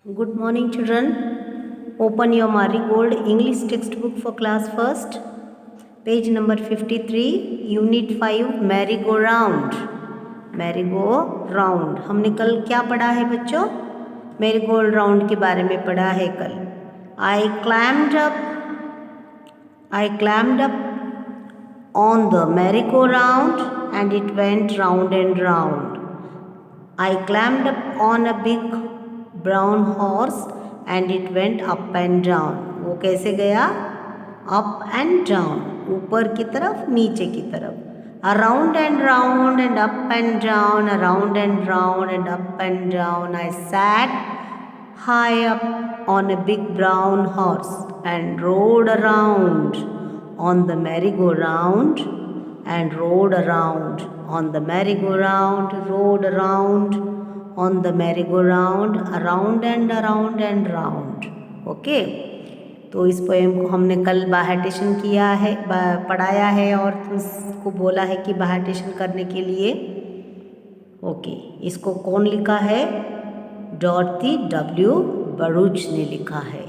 Good morning, children. Open your Marigold English textbook for class first. Page number 53, Unit 5, Merry-go-round. Merry-go-round. हमने कल क्या पढ़ा है बच्चों? Merry-go-round के बारे में पढ़ा है कल. I climbed up on the merry-go-round and it went round and round. I climbed up on a big brown horse and it went up and down. वो कैसे गया? Up and down. ऊपर की तरफ, नीचे की तरफ. Around and round and up and down, around and round and up and down. I sat high up on a big brown horse and rode around on the merry-go-round and rode around on the merry-go-round, rode around on the merry-go-round, around and around and round. Okay, तो इस poem को हमने कल बाहाटेशन किया है, पढ़ाया है और तुमको बोला है कि बाहाटेशन करने के लिए. ओके, इसको कौन लिखा है? डॉर्थी डब्ल्यू बरूच ने लिखा है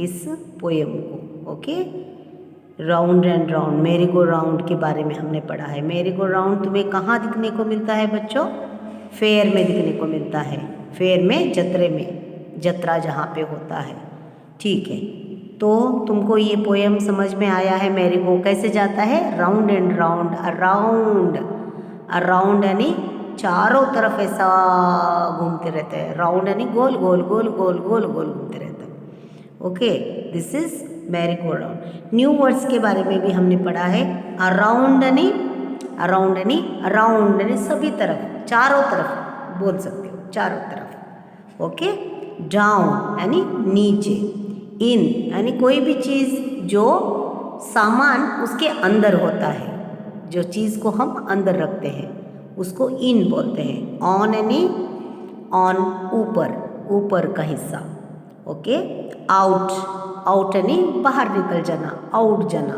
इस पोएम को. ओके, राउंड एंड राउंड, मेरी गो राउंड के बारे में हमने पढ़ा है. मेरी गो राउंड तुम्हें कहाँ दिखने को मिलता है बच्चों? फेयर में दिखने को मिलता है. फेयर में, जत्रे में, जत्रा जहाँ पे होता है. ठीक है, तो तुमको ये पोएम समझ में आया है? मेरी गो कैसे जाता है? Round and round, around. Around यानी चारों तरफ ऐसा घूमते रहते हैं. राउंड यानी गोल गोल गोल गोल गोल गोल घूमते रहते हैं. Okay, this is merry go round. New words के बारे में भी हमने पढ़ा है. अराउंड यानी अराउंड यानी सभी तरफ, चारों तरफ बोल सकते हो, चारों तरफ. ओके, डाउन यानी नीचे. इन यानी कोई भी चीज़ जो सामान उसके अंदर होता है, जो चीज़ को हम अंदर रखते हैं उसको इन बोलते हैं. ऑन यानी ऑन, ऊपर, ऊपर का हिस्सा. ओके, आउट, आउट यानी बाहर निकल जाना, आउट जाना,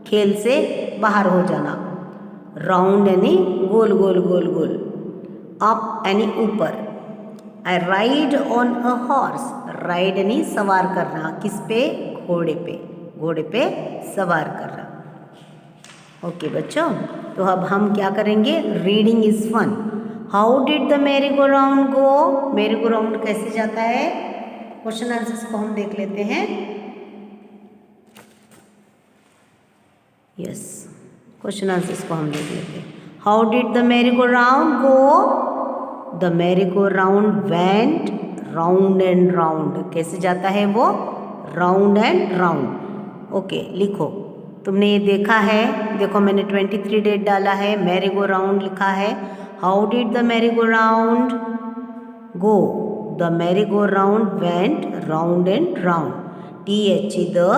खेल से बाहर हो जाना. राउंड यानी गोल गोल गोल गोल. अप यानी ऊपर. I ride on a horse. Ride यानी सवार करना. किस पे? घोड़े पे. घोड़े पे सवार करना. ओके बच्चों, तो अब हम क्या करेंगे? Reading is fun. How did the merry go round गो? मेरी गो राउंड कैसे जाता है? क्वेश्चन आंसर्स को हम देख लेते हैं. यस, क्वेश्चन आंसर्स को हम देख लेते हैं. How did the merry go round go? The merry go round went round and round. कैसे जाता है वो? Round and round. ओके, लिखो. तुमने ये देखा है? देखो मैंने 23 डेट डाला है. मेरी गो राउंड लिखा है. How did the merry go round go? The merry-go-round went round and round. T-H-E the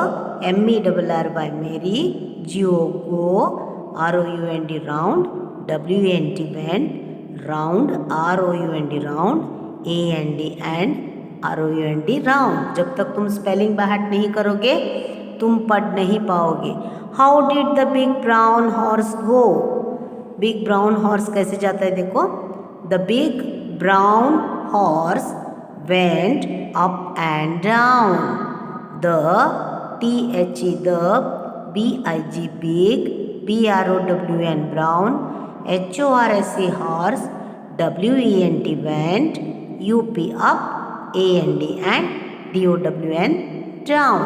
M-E-R-R-Y Mary, G-O go, R-O-U-N-D round, W-E-N-T went, round, R-O-U-N-D round, A-N-D and R-O-U-N-D round. जब तक तुम spelling बाहर नहीं करोगे तुम पढ़ नहीं पाओगे. How did the big brown horse go? Big brown horse कैसे जाता है? देखो, the big brown horse went up and down. The T-H-E the B-I-G big, B-R-O-W-N brown, H-O-R-S-E horse, W-E-N-T went, U-P up, A-N-D and D-O-W-N down.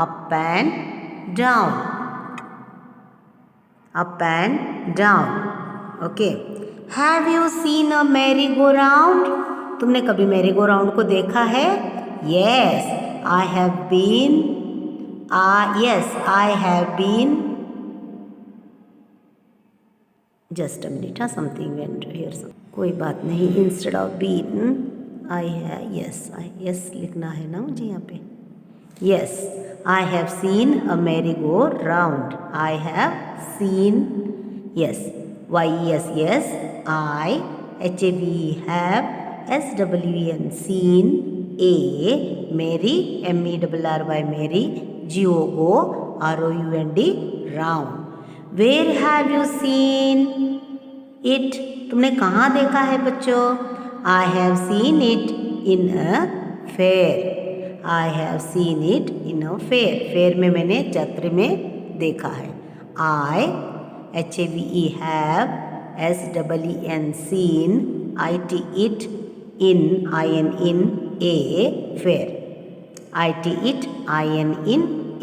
Up and down. Up and down. Okay. Have you seen a merry-go-round? तुमने कभी merry-go-round को देखा है? Yes, I have been. Yes, I have been. Just a minute, something went here. कोई बात नहीं. Instead of been, I have. Yes लिखना है ना मुझे यहाँ पे. Yes, I have seen a merry-go-round. I have seen. Yes. Y-E-S, I, H-A-V-E, have, S-W-E-N, seen, A, Mary, M-E-R-R-Y, Mary, G-O, go, R-O-U-N-D, round. Where have you seen it? तुमने कहाँ देखा है बच्चों? I have seen it in a fair. I have seen it in a fair. Fair में मैंने जत्र में देखा है। I HAVE have, SEEN seen, IT it, IN a fair। IT it, IN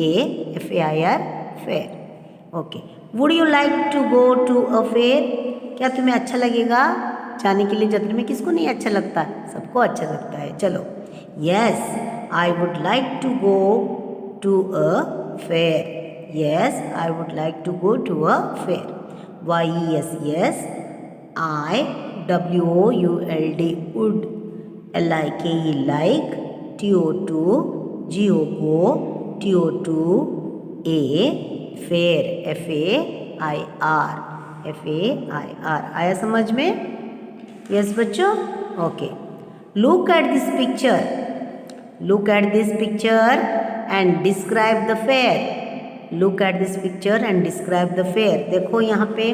a FAIR fair। Okay. Would you like to go to a fair? क्या तुम्हें अच्छा लगेगा जाने के लिए जत्र में? किसको नहीं अच्छा लगता? सबको अच्छा लगता है। चलो, yes I would like to go to a fair. Yes I would like to go to a fair. YES yes, I WOULD would, LIKE like, TO2 GO TO2 A fair FAIR आया समझ में? Yes बच्चों? Okay. Look at this picture, look at this picture and describe the fair. Look at this picture and describe the fair. देखो यहाँ पे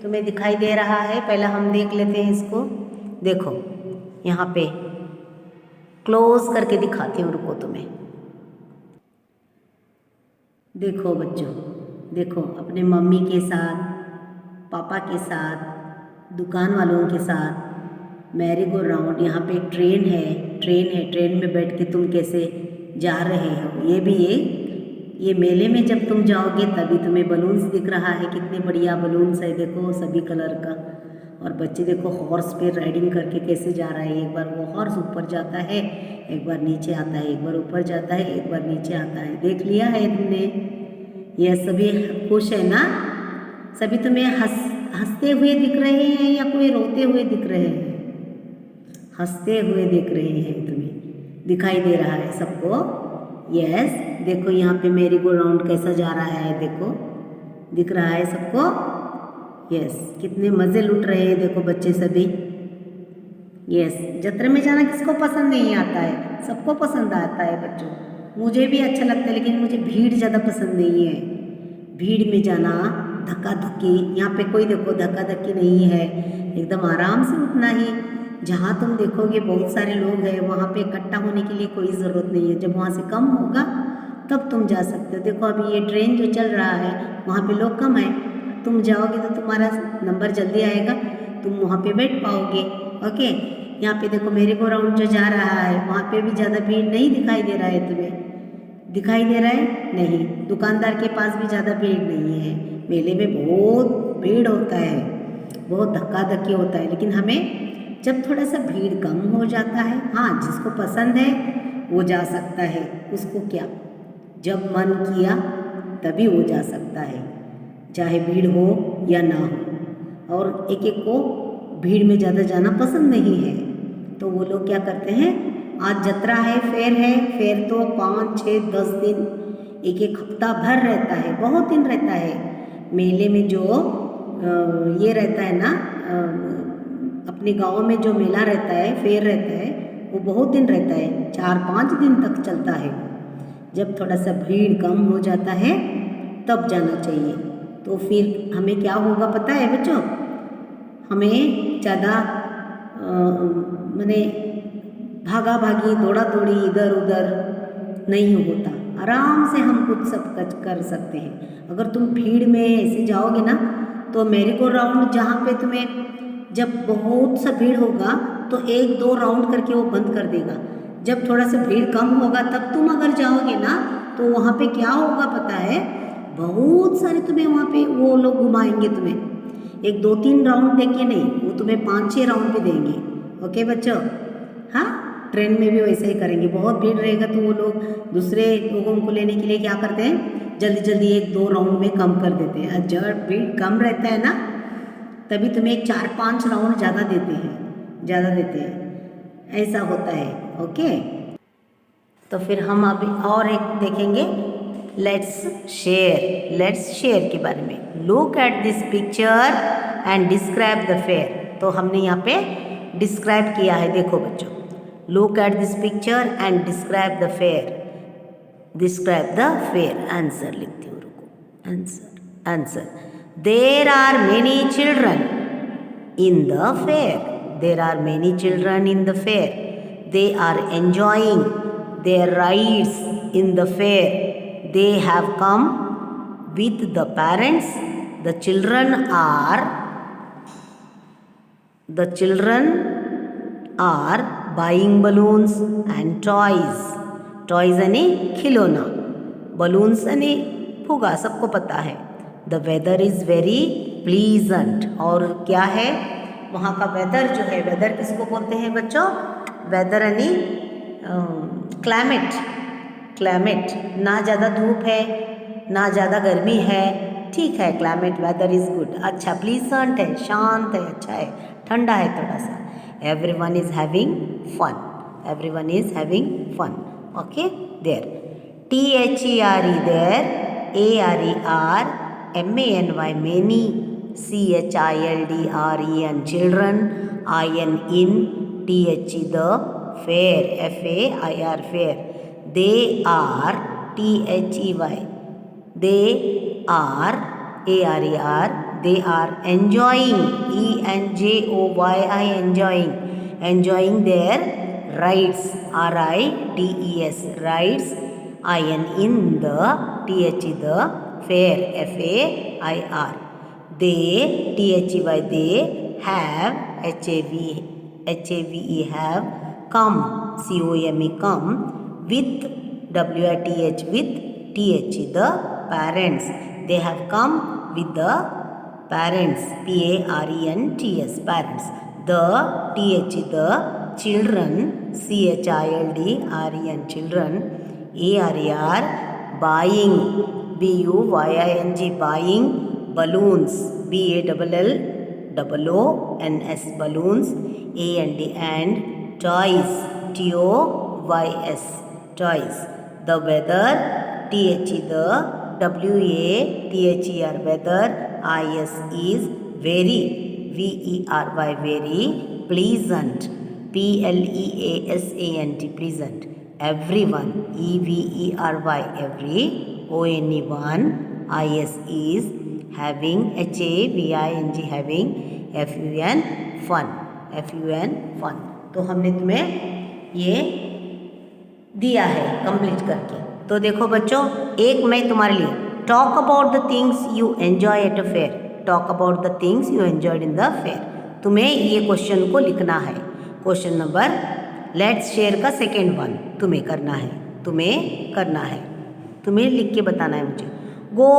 तुम्हें दिखाई दे रहा है, पहले हम देख लेते हैं इसको। देखो यहाँ पे क्लोज करके दिखाती हूँ, रुको तुम्हें। देखो बच्चों, देखो अपने मम्मी के साथ, पापा के साथ, दुकान वालों के साथ मैरी गो राउंड। यहाँ पे एक ट्रेन है, ट्रेन में बैठ के तुम कैसे जा रहे हो। ये भी ये मेले में जब तुम जाओगे तभी तुम्हें बलून्स दिख रहा है, कितने बढ़िया बलून्स है देखो सभी कलर का। और बच्चे देखो हॉर्स पे राइडिंग करके कैसे जा रहा है। एक बार वो हॉर्स ऊपर जाता है, एक बार नीचे आता है, एक बार ऊपर जाता है, एक बार नीचे आता है। देख लिया है तुमने? ये सभी खुश है ना? सभी तुम्हें हंसते हुए दिख रहे हैं या कोई रोते हुए दिख रहे हैं? हंसते हुए दिख रहे हैं, तुम्हें दिखाई दे रहा है सबको। यस देखो यहाँ पे मेरी गो राउंड कैसा जा रहा है, देखो दिख रहा है सबको। यस कितने मज़े लूट रहे हैं देखो बच्चे सभी। यस जत्रा में जाना किसको पसंद नहीं आता है? सबको पसंद आता है बच्चों। मुझे भी अच्छा लगता है, लेकिन मुझे भीड़ ज़्यादा पसंद नहीं है। भीड़ में जाना, धक्का धक्की, यहाँ पे कोई देखो धक्का धक्की नहीं है, एकदम आराम से उठना ही। जहाँ तुम देखोगे बहुत सारे लोग हैं, वहाँ पे इकट्ठा होने के लिए कोई ज़रूरत नहीं है। जब वहाँ से कम होगा तब तुम जा सकते हो। देखो अभी ये ट्रेन जो चल रहा है वहाँ पे लोग कम है, तुम जाओगे तो तुम्हारा नंबर जल्दी आएगा, तुम वहाँ पे बैठ पाओगे। ओके। यहाँ पे देखो मेरी गो राउंड जो जा रहा है वहाँ पे भी ज़्यादा भीड़ नहीं दिखाई दे रहा है। तुम्हें दिखाई दे रहा है? नहीं। दुकानदार के पास भी ज़्यादा भीड़ नहीं है। मेले में बहुत भीड़ होता है, बहुत धक्का धक्की होता है, लेकिन हमें जब थोड़ा सा भीड़ कम हो जाता है, हाँ जिसको पसंद है वो जा सकता है। उसको क्या, जब मन किया तभी वो जा सकता है, चाहे भीड़ हो या ना हो। और एक एक को भीड़ में ज़्यादा जाना पसंद नहीं है, तो वो लोग क्या करते हैं, आज जत्रा है, फेयर तो 5, 6, 10 दिन, एक हफ्ता भर रहता है, बहुत दिन रहता है। मेले में जो ये रहता है ना, अपने गांव में जो मेला रहता है, फेयर रहता है, वो बहुत दिन रहता है, 4-5 दिन तक चलता है। जब थोड़ा सा भीड़ कम हो जाता है तब जाना चाहिए। तो फिर हमें क्या होगा पता है बच्चों? हमें ज़्यादा माने भागा भागी दौड़ा दौड़ी इधर उधर नहीं होता, आराम से हम कुछ सब कर सकते हैं। अगर तुम भीड़ में ऐसे जाओगे ना तो मेरी गो राउंड जहाँ पे तुम्हें जब बहुत सा भीड़ होगा तो 1-2 राउंड करके वो बंद कर देगा। जब थोड़ा सा भीड़ कम होगा तब तुम अगर जाओगे ना तो वहाँ पे क्या होगा पता है, बहुत सारे तुम्हें वहाँ पे वो लोग घुमाएंगे। तुम्हें 1-2-3 राउंड देंगे नहीं, वो तुम्हें 5-6 राउंड भी देंगे। ओके बच्चों? हाँ, ट्रेन में भी वैसे ही करेंगे। बहुत भीड़ रहेगा तो वो लोग दूसरे लोगों को लेने के लिए क्या करते हैं, जल्दी जल्दी 1-2 राउंड में कम कर देते हैं। और जब भीड़ कम रहता है ना तभी तुम्हें 4-5 राउंड ज़्यादा देते हैं, ऐसा होता है। ओके, तो फिर हम अभी और एक देखेंगे, लेट्स शेयर के बारे में। Look at this picture and describe the fair. तो हमने यहाँ पे डिस्क्राइब किया है, देखो बच्चों, look at this picture and describe the fair. Answer लिखती हूँ, रुको। Answer there are many children in the fair. they are enjoying their rides in the fair. They have come with the parents. The children are buying balloons and toys. Toys यानी खिलौना, balloons यानी फुगा, सबको पता है. The weather is very pleasant. और क्या है वहाँ का वेदर जो है, वेदर किसको बोलते हैं बच्चों? वेदर यानी क्लाइमेट. क्लाइमेट, ना ज़्यादा धूप है ना ज़्यादा गर्मी है, ठीक है. क्लाइमेट वेदर इज़ गुड, अच्छा. प्लीजेंट है, शांत है, अच्छा है, ठंडा है थोड़ा सा. Everyone is having fun. Everyone is having fun. Okay, there. THERE there, ARER, MANY many, CHILDREN children, IN in, THE the, fair, FAIR fair. They are, THEY, they are, ARER, they are enjoying, ENJOYI, enjoying their rides, RIDES, rides, IN in the, THE the, fair, FAIR. They, THEY, they have, HAVE, have come, COME, come, with, WITH, with, THE the parents. They have come with the parents, PARENTS, parents. The, THE the children, CHILDREN children, ARER buying, BUYING buying balloons, BALLOONS balloons, and toys, TOYS toys. The weather, THE the, WATHER weather, IS is very, VERY very, pleasant, PLEASANT pleasant. Everyone, EVERY every, ONE IS is having, HAVING having, FUN fun, fun. तो हमने तुम्हें ये दिया है complete करके. तो देखो बच्चों, एक मैं तुम्हारे लिए, talk about the things you enjoy at a fair. Talk about the things you enjoyed in the fair. तुम्हें ये क्वेश्चन को लिखना है. क्वेश्चन नंबर लेट्स शेयर का सेकेंड वन तुम्हें करना है. तुम्हें लिख के बताना है मुझे. Go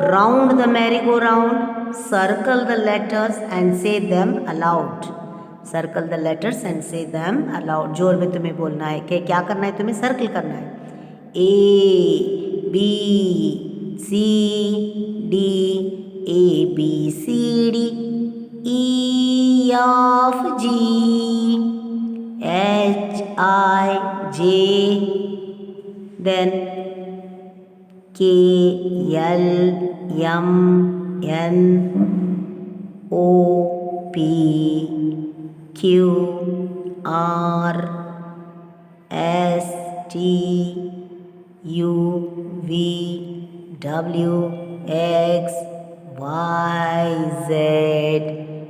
round the merry go round, circle the letters and say them aloud. Circle the letters and say them aloud. जोर में तुम्हें बोलना है कि क्या करना है, तुम्हें सर्कल करना है. ABCD, ABCD, EFG, HIJ, then KLMNOP, QRSTUVWXYZ.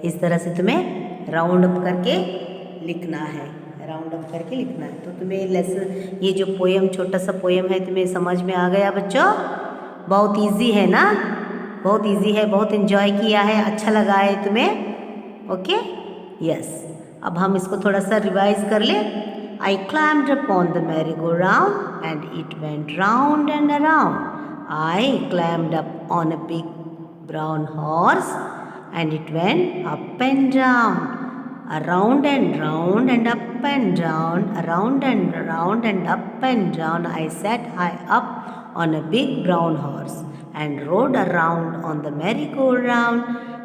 इस तरह से तुम्हें राउंड अप करके लिखना है. तो तुम्हें लेसन, ये जो पोएम, छोटा सा पोएम है, तुम्हें समझ में आ गया बच्चों? बहुत इजी है ना? बहुत इजी है, बहुत इन्जॉय किया है, अच्छा लगा है तुम्हें? Okay, yes. अब हम इसको थोड़ा सा रिवाइज कर ले. I climbed upon the merry-go-round and it went round and around. I climbed up on a big brown horse and it went up and down, around and round and up and down, around and round and up and down. I sat high up on a big brown horse and rode around on the merry-go-round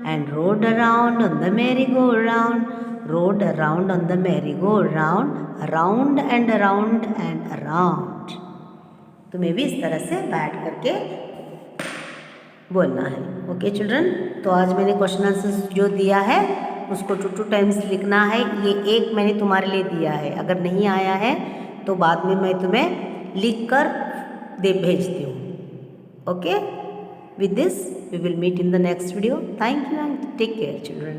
and rode around on the merry-go-round, rode around on the merry-go-round, around and around and around. तुम्हें भी इस तरह से बैठ करके बोलना है. Okay children, तो आज मैंने क्वेश्चन आंसर जो दिया है उसको 2 टाइम्स लिखना है. ये एक मैंने तुम्हारे लिए दिया है. अगर नहीं आया है तो बाद में मैं तुम्हें लिख कर भेजती हूँ. Okay, with this we will meet in the next video. Thank you and take care children.